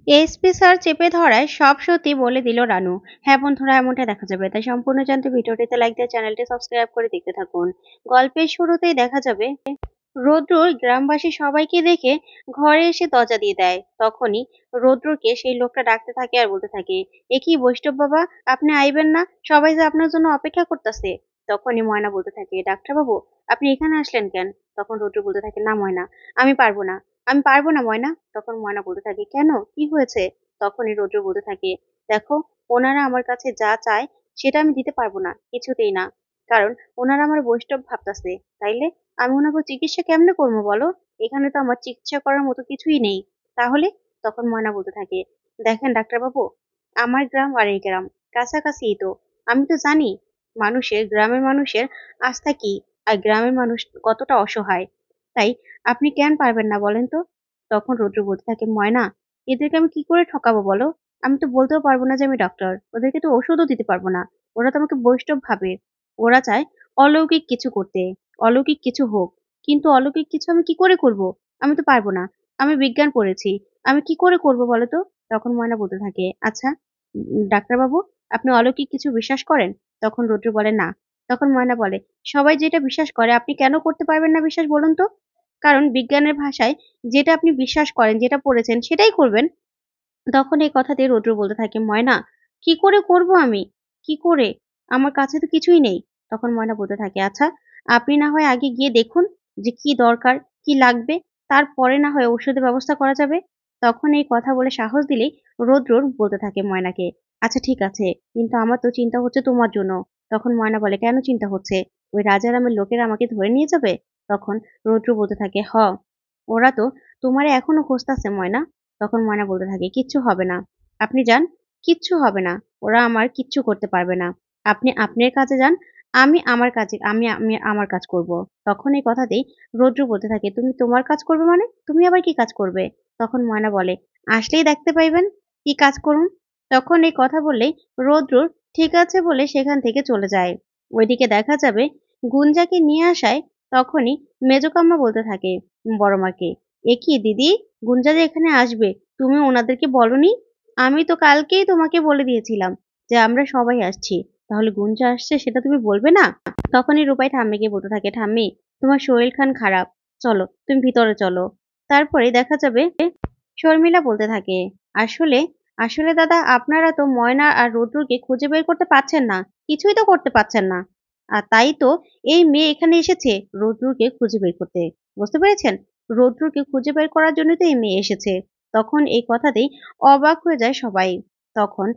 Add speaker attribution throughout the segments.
Speaker 1: SP sir চেপে ধরায় সব সত্যি বলে দিল রানু। হ্যাঁ বন্ধুরা, এমনটা দেখা যাবে, তাই সম্পূর্ণ জানতে ভিডিওটিতে লাইক দিয়ে চ্যানেলটি সাবস্ক্রাইব করে দেখতে থাকুন। গল্পের শুরুতেই দেখা যাবে রৌদ্রর গ্রামবাসী সবাইকে দেখে ঘরে এসে দরজা দিয়ে দেয়। তখনই রৌদ্রকে সেই লোকটা ডাকতে থাকে আর বলতে থাকে, এ কি বৈষ্ণব বাবা, আপনি আইবেন না? সবাই যে আপনার জন্য অপেক্ষা করতেছে। তখনই ময়না বলতে থাকে, ডাক্তার বাবু, আপনি এখানে আসলেন কেন? তখন রৌদ্র বলতে থাকে, না ময়না, আমি পারবো না, আমি পারবো না ময়না। তখন ময়না বলতে থাকে, কেন, কি হয়েছে? তখনই রৌদ্র বলতে থাকে, দেখো, ওনারা আমার কাছে যা চায় সেটা আমি দিতে পারবো না, কিছুতেই না। কারণ ওনারা আমার বৈষ্ণব ভাবতাছে। তাইলে আমি ওনাকে চিকিৎসা কেমনে করবো বলো? এখানে তো আমার চিকিৎসা করার মতো কিছুই নেই। তাহলে? তখন ময়না বলতে থাকে, দেখেন ডাক্তারবাবু, আমার গ্রাম আর এই গ্রাম কাছাকাছিই তো। আমি তো জানি গ্রামের মানুষের আস্থা কি, আর গ্রামের মানুষ কতটা অসহায়। তাই আপনি কেন পারবেন না বলেন তো? তখন রৌদ্র বলতে থাকে, ময়না, এদেরকে আমি কি করে ঠকাবো বলো? আমি তো বলতেও পারবো না যে আমি ডক্টর, ওদেরকে তো ওষুধও দিতে পারবো না। ওরা তো আমাকে বৈষ্ণব ভাবে। ওরা চায় অলৌকিক কিছু করতে, অলৌকিক কিছু হোক। কিন্তু অলৌকিক কিছু আমি কি করে করব? আমি তো পারবো না। আমি বিজ্ঞান পড়েছি। আমি কি করে করব বলো তো? তখন ময়না বলতে থাকে, আচ্ছা, ডাক্তারবাবু, আপনি অলৌকিক কিছু বিশ্বাস করেন? তখন রুদ্র বলে, না। তখন ময়না বলে, সবাই যেটা বিশ্বাস করে আপনি কেন করতে পারবেন না বিশ্বাস বলুন তো? কারণ বিজ্ঞানের ভাষায় যেটা আপনি বিশ্বাস করেন, যেটা পড়েছেন সেটাই করবেন। তখন এই কথাতে রৌদ্র বলতে থাকে, ময়না, কি করে করব আমি? কি করে? আমার কাছে তো কিছুই নেই। তখন ময়না বলতে থাকে, আচ্ছা, আপনি না হয় আগে গিয়ে দেখুন যে কি দরকার, কি লাগবে, তারপরে না হয় ঔষধের ব্যবস্থা করা যাবে। তখন এই কথা বলে সাহস দিলেই রৌদ্র বলতে থাকে ময়নাকে, আচ্ছা ঠিক আছে, কিন্তু আমার তো চিন্তা হচ্ছে তোমার জন্য। তখন ময়না বলে, কেন চিন্তা হচ্ছে? ওই রাজারামের লোকেরা আমাকে ধরে নিয়ে যাবে? তখন রৌদ্র বলতে থাকে, ওরা তো তোমারে এখনো খুঁজতাছে ময়না। তখন ময়না বলতে থাকে, কিচ্ছু হবে না, আপনি যান, কিচ্ছু হবে না, ওরা আমার কিচ্ছু করতে পারবে না। আপনি আপনার কাজে যান, আমি আমার কাজে, আমি আমার কাজ করব। তখন এই কথাতেই রৌদ্র বলতে থাকে, তুমি তোমার কাজ করবে মানে? তুমি আবার কি কাজ করবে? তখন ময়না বলে, আসলেই দেখতে পাইবেন কি কাজ করুন। তখন এই কথা বললেই রৌদ্র ঠিক আছে বলে সেখান থেকে চলে যায়। ওইদিকে দেখা যাবে গুঞ্জাকে নিয়ে আসায় তখনই মেজকাম্মা বলতে থাকে বড় মাকে, এ কি দিদি, গুঞ্জা যে এখানে আসবে, তুমি ওনাদেরকে বলনি? আমি তো কালকেই তোমাকে বলে দিয়েছিলাম যে আমরা সবাই আসছি। তাহলে গুঞ্জা আসছে সেটা তুমি বলবে না? তখনই রূপাই ঠাম্মিকে বলতে থাকে, ঠাম্মি, তোমার শরীর খান খারাপ, চলো তুমি ভিতরে চলো। তারপরে দেখা যাবে শর্মিলা বলতে থাকে, আসলে আসলে দাদা, আপনারা তো ময়না আর রৌদ্রকে খুঁজে বের করতে পারছেন না, কিছুই তো করতে পারছেন না। আর তাই তো এই মেয়ে এখানে এসেছে রৌদ্রকে খুঁজে বের করতে। বুঝতে পেরেছেন? রৌদ্রকে খুঁজে বের করার জন্যই তো এই মেয়ে এসেছে। তখন এই কথাতেই অবাক হয়ে যায় সবাই। তখন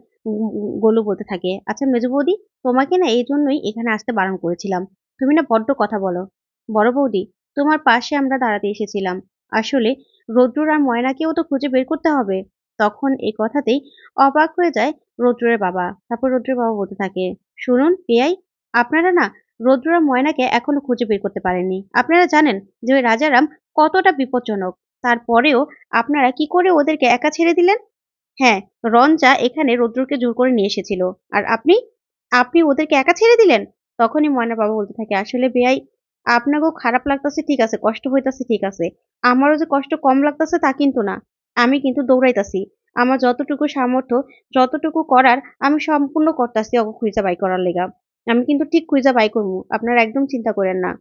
Speaker 1: গোলু বলতে থাকে, আচ্ছা মেজো বৌদি, তোমাকে না এই জন্যই এখানে আসতে বারণ করেছিলাম। তুমি না বড্ড কথা বলো। বড় বৌদি, তোমার পাশে আমরা দাঁড়াতে এসেছিলাম। আসলে রৌদ্র আর ময়নাকেও তো খুঁজে বের করতে হবে। তখন এই কথাতেই অবাক হয়ে যায় রৌদ্রের বাবা। তারপর রৌদ্রের বাবা বলতে থাকে, শুনুন বেয়াই, আপনারা না রৌদ্র আর ময়নাকে এখনো খুঁজে বের করতে পারেননি। আপনারা জানেন যে ওই রাজারাম কতটা বিপজ্জনক। তারপরেও আপনারা কি করে ওদেরকে একা ছেড়ে দিলেন? হ্যাঁ, রঞ্জা এখানে রৌদ্রকে জোর করে নিয়ে এসেছিল। আর আপনি? আপনি ওদেরকে একা ছেড়ে দিলেন? তখনই ময়নার বাবা বলতে থাকে, আসলে বেয়াই, আপনাকেও খারাপ লাগতাছে ঠিক আছে, কষ্ট হইতাছে ঠিক আছে। আমারও যে কষ্ট কম লাগতাছে তা কিন্তু না। আমি কিন্তু দৌড়াইতাছি। আমার যতটুকু সামর্থ্য, যতটুকু করার আমি সম্পূর্ণ করতাছি ওকে খুঁজা বাই করার লেগা। আমি কিন্তু ঠিক খুঁজা বাই করবো। আপনারা একদম চিন্তা করেন না।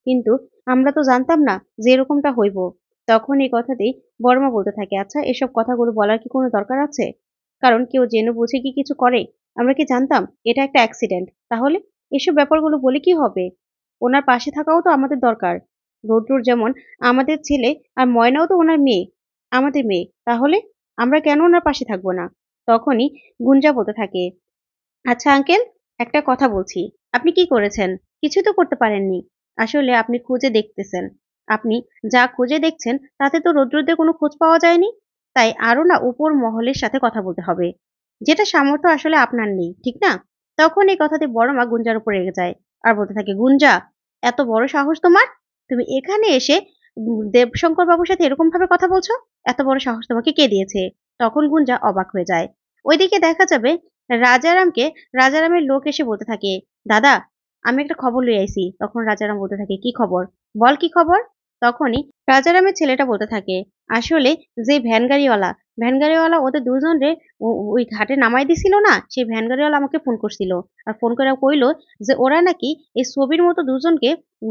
Speaker 1: কিন্তু আমরা তো জানতাম না যে এরকমটা হইব। তখন এই কথাতেই বড়মা বলতে থাকে, আচ্ছা এসব কথাগুলো বলার কি কোনো দরকার আছে? কারণ কেউ জেনে বুঝে কি কিছু করে? আমরা কি জানতাম এটা একটা অ্যাক্সিডেন্ট? তাহলে এসব ব্যাপারগুলো বলে কি হবে? ওনার পাশে থাকাও তো আমাদের দরকার। রৌদ্রর যেমন আমাদের ছেলে, আর ময়নাও তো ওনার মেয়ে, আমাদের মেয়ে। তাহলে আমরা কেন ওনার পাশে থাকবো না? তখনই গুঞ্জা বলতে থাকে, আচ্ছা আঙ্কেল, একটা কথা বলছি। আপনি কি করেছেন? কিছুই তো করতে পারেননি। আসলে আপনি খুঁজে দেখতেছেন। আপনি যা খুঁজে দেখছেন তাতে তো রৌদ্রদের কোনো খোঁজ পাওয়া যায়নি। তাই আরো না উপর মহলের সাথে কথা বলতে হবে। যেটা সামর্থ্য আসলে আপনার নেই, ঠিক না? তখন এই কথাতে বড় মা গুঞ্জার উপর রেগে যায়। আর বলতে থাকে, গুঞ্জা, এত বড় সাহস তোমার? তুমি এখানে এসে দেবশঙ্কর বাবুর সাথে এরকম ভাবে কথা বলছো? এত বড় সাহস তোমাকে কে দিয়েছে? তখন গুঞ্জা অবাক হয়ে যায়। ওইদিকে দেখা যাবে রাজারামকে রাজারামের লোক এসে বলতে থাকে, দাদা, আমি একটা খবর লই আইছি। তখন রাজারাম বলতে থাকে, কি খবর? বল কি খবর? তখনই রাজারামের ছেলেটা বলতে থাকে, আসলে যে ভ্যান গাড়িওয়ালা ভ্যান গাড়িওয়ালা ওদের দুজনরে ওই ঘাটে নামাই দিছিল না, সেই ভ্যান গাড়িওয়ালা আমাকে ফোন করছিল। আর ফোন করে কইল যে ওরা নাকি এই ছবির মতো দুজনকে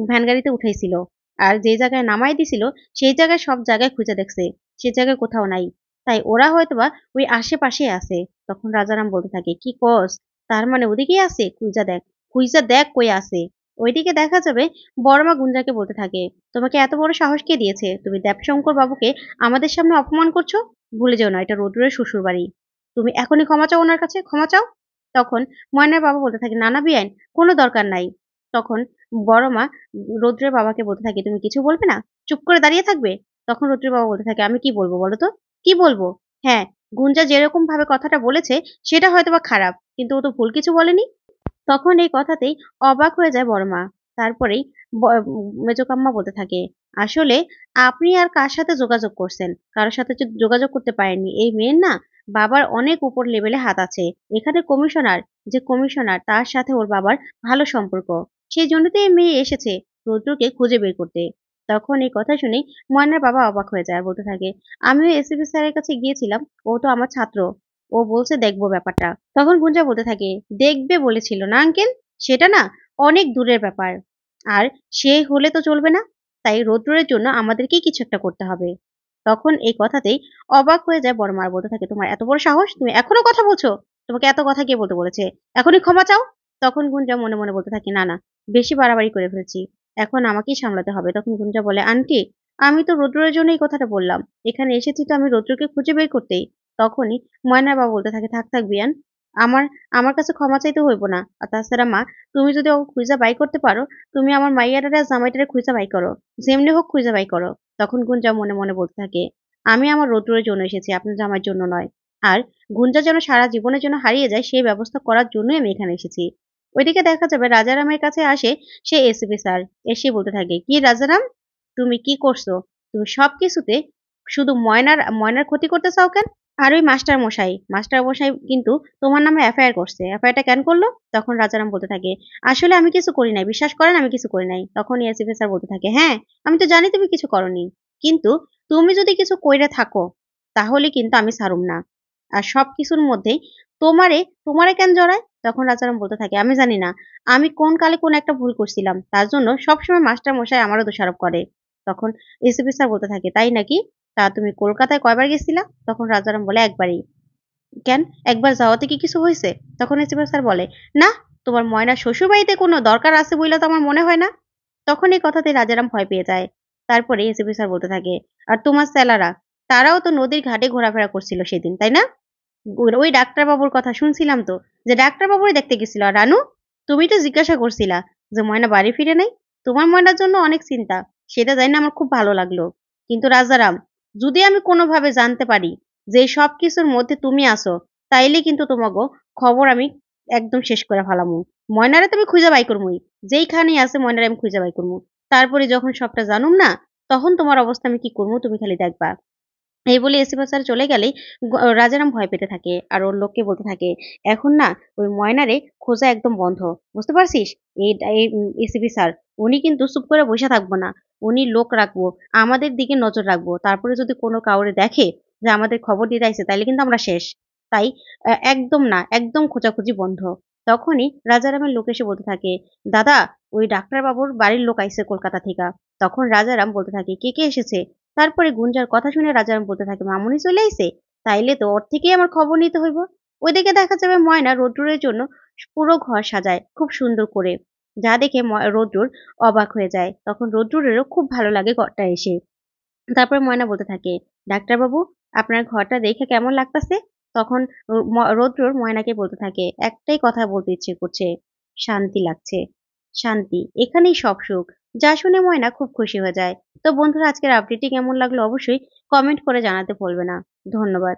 Speaker 1: ভ্যান গাড়িতে উঠাইছিল। আর যে জায়গায় নামাই দিছিল সেই জায়গায় সব জায়গায় খুঁজে দেখছে। সে জায়গায় কোথাও নাই। তাই ওরা হয়তোবা ওই আশেপাশেই আছে। তখন রাজারাম বলতে থাকে, "কি কস? তার মানে ওদিকেই আছে? খুঁজা দেখ। খুঁজা দেখ কই আছে।" ওইদিকে দেখা যাবে বড়মা গুঞ্জাকে বলতে থাকে, "তোমাকে এত বড় সাহস কে দিয়েছে? তুমি দেবশঙ্কর বাবুকে আমাদের সামনে অপমান করছো? ভুলে যেও না এটা রোদ্দুরের শ্বশুরবাড়ি। তুমি এখনই ক্ষমা চাও ওনার কাছে, ক্ষমা চাও।" তখন ময়নার বাবা বলতে থাকে, "না, না বেআইন, কোনো দরকার নাই।" তখন বড় মা রৌদ্রের বাবাকে বলতে থাকে, "তুমি কিছু বলবে না? চুপ করে দাঁড়িয়ে থাকবে?" তখন রৌদ্রের বাবা বলতে থাকে, "আমি কি বলবো বলো তো? কি বলবো? হ্যাঁ, গুঞ্জা যেরকম ভাবে কথাটা বলেছে সেটা হয়তোবা খারাপ। কিন্তু ও তো ভুল কিছু বলেনি।" তখন এই কথাতেই অবাক হয়ে যায় বড় মা। তারপরেই মেজোকাম্মা বলতে থাকে, "আসলে আপনি আর কার সাথে যোগাযোগ করছেন? কারো সাথে যোগাযোগ করতে পারেননি। এই মেয়ের না বাবার অনেক উপর লেভেলে হাত আছে। এখানে কমিশনার, যে কমিশনার তার সাথে ওর বাবার ভালো সম্পর্ক। সেই জন্য তো এই মেয়ে এসেছে রৌদ্রকে খুঁজে বের করতে।" তখন এই কথা শুনেই ময়নার বাবা অবাক হয়ে যায় আর বলতে থাকে, "আমিও এসিপি স্যারের কাছে গিয়েছিলাম। ও তো আমার ছাত্র। ও বলছে দেখবো ব্যাপারটা।" তখন গুঞ্জা বলতে থাকে, "দেখবে বলেছিল না আঙ্কেল? সেটা না অনেক দূরের ব্যাপার। আর সে হলে তো চলবে না। তাই রোদ্দুরের জন্য আমাদেরকেই কিছু একটা করতে হবে।" তখন এই কথাতেই অবাক হয়ে যায় বড় মা আর বলতে থাকে, "তোমার এত বড় সাহস? তুমি এখনো কথা বলছো? তোমাকে এত কথা কে বলতে বলেছে? এখনই ক্ষমা চাও।" তখন গুঞ্জা মনে মনে বলতে থাকে, "না, না, বেশি বাড়াবাড়ি করে ফেলছি। এখন আমাকেই সামলাতে হবে।" তখন গুঞ্জা বলে, "আন্টি, আমি তো রোদ্দুরের জন্য এই কথাটা বললাম। এখানে এসেছি তো আমি রোদ্দুরকে খুঁজে বের করতেই।" তখনই ময়নার বাবা বলতে থাকে, "থাক, থাক বিয়ান। আমার আমার কাছে ক্ষমা চাইতে হইব না। আর তাছাড়া মা, তুমি যদি ওকে খুঁজা বাই করতে পারো, তুমি আমার মাইয়াটারে আর জামাইটারে খুঁজা বাই করো। যেমনি হোক খুঁজা বাই করো।" তখন গুঞ্জা মনে মনে বলতে থাকে, "আমি আমার রৌদ্রের জন্য এসেছি, আপনার জামাইয়ের জন্য নয়। আর গুঞ্জা যেন সারা জীবনের জন্য হারিয়ে যায় সেই ব্যবস্থা করার জন্যই আমি এখানে এসেছি।" ওইদিকে দেখা যাবে রাজারামের কাছে আসে সে এসিপি স্যার। এসে বলতে থাকে, "কি রাজারাম? তুমি কি করছো? তুমি সবকিছুতে শুধু ময়নার ময়নার ক্ষতি করতে চাও কেন? আর ওই মাস্টার মশাই কিন্তু তোমার নামে এফআইআর করছে। এফআইআরটা কেন করলো?" তখন রাজারাম বলতে থাকে, "আসলে আমি কিছু করি নাই। বিশ্বাস করেন আমি কিছু করি নাই।" তখন এসিপি স্যার বলতে থাকে, "হ্যাঁ, আমি তো জানি তুমি কিছু করনি। কিন্তু তুমি যদি কিছু কইরা থাকো, তাহলে কিন্তু আমি ছাড়ুম না। আর সবকিছুর মধ্যেই তোমারে কেন জড়ায়?" তখন রাজারাম বলতে থাকে, "আমি জানি না। আমি কোন কালে কোন একটা ভুল করছিলাম। তার জন্য সবসময় মাস্টারমশাই আমারও দোষারোপ করে।" তখন এসিপি স্যার বলতে থাকে, "তাই নাকি? তা তুমি কলকাতায় কয়বার গেছিলা?" তখন রাজারাম বলে, "একবারই।" "কেন? একবার যাওয়াতে কি কিছু হইছে?" তখন এসিপি স্যার বলে, "না, তোমার ময়নার শ্বশুরবাড়িতে কোনো দরকার আছে বইলা তো আমার মনে হয় না।" তখন এই কথাতে রাজারাম ভয় পেয়ে যায়। তারপরে এসিপি স্যার বলতে থাকে, "আর তোমার স্যালারা, তারাও তো নদীর ঘাটে ঘোরাফেরা করছিল সেদিন, তাই না? ওই ডাক্তারবাবুর কথা শুনছিলাম তো, যে ডাক্তারবাবুই দেখতে গেছিল। আর রানু, তুমি তো জিজ্ঞাসা করছিলা যে ময়না বাড়ি ফিরে নাই। তোমার ময়নার জন্য অনেক চিন্তা। সেটা জানি না আমার খুব ভালো লাগলো। কিন্তু রাজারাম, যদি আমি কোনোভাবে জানতে পারি যে এই সবকিছুর মধ্যে তুমি আছো, তাইলে কিন্তু তোমাগো খবর আমি একদম শেষ করে ফেলামু। ময়নারে তো আমি খুঁজে বাই করমুই। যেইখানেই আছে ময়নারে আমি খুঁজে বাই করমু। তারপরে যখন সবটা জানুম না, তখন তোমার অবস্থা আমি কি করমু তুমি খালি দেখবা।" এই বলে এসপি স্যার চলে গেলেই রাজারাম ভয় পেতে থাকে আর ওর লোককে বলতে থাকে, "এখন না ওই ময়নারে খোঁজা একদম বন্ধ। বুঝতে পারছিস? এই এসিপি স্যার, উনি কিন্তু চুপ করে বইসা থাকবো না। উনি লোক রাখবো, আমাদের দিকে নজর রাখবো। তারপরে যদি কোনো কাউরে দেখে যে আমাদের খবর দিতে আইছে তাইলে কিন্তু আমরা শেষ। তাই একদম না, একদম খোঁজাখুঁজি বন্ধ।" তখনই রাজারামের লোক এসে বলতে থাকে, "দাদা, ওই ডাক্তারবাবুর বাড়ির লোক আইছে কলকাতা থিকা।" তখন রাজারাম বলতে থাকে, "কে, কে এসেছে?" তারপরে গুঞ্জার কথা শুনে রাজারাম বলতে থাকে, "মামুনি চলে আইছে? তাইলে তো ওর থেকেই আমার খবর নিতে হইব।" ওইদিকে দেখা যাবে ময়না রোদ্দুরের জন্য পুরো ঘর সাজায় খুব সুন্দর করে। যা দেখে রোদ্দুর অবাক হয়ে যায়। তখন রোদ্দুরেরও খুব ভালো লাগে ঘরটা এসে। তারপরে ময়না বলতে থাকে, "ডাক্তারবাবু, আপনার ঘরটা দেখে কেমন লাগতাছে?" তখন রোদ্দুর ময়নাকে বলতে থাকে, "একটাই কথা বলতে ইচ্ছে করছে, শান্তি লাগছে। শান্তি, এখানেই সব সুখ।" যা শুনে ময়না খুব খুশি হয়ে যায়। তো বন্ধুরা, আজকের আপডেটটি কেমন লাগলো অবশ্যই কমেন্ট করে জানাতে ভুলবে না। ধন্যবাদ।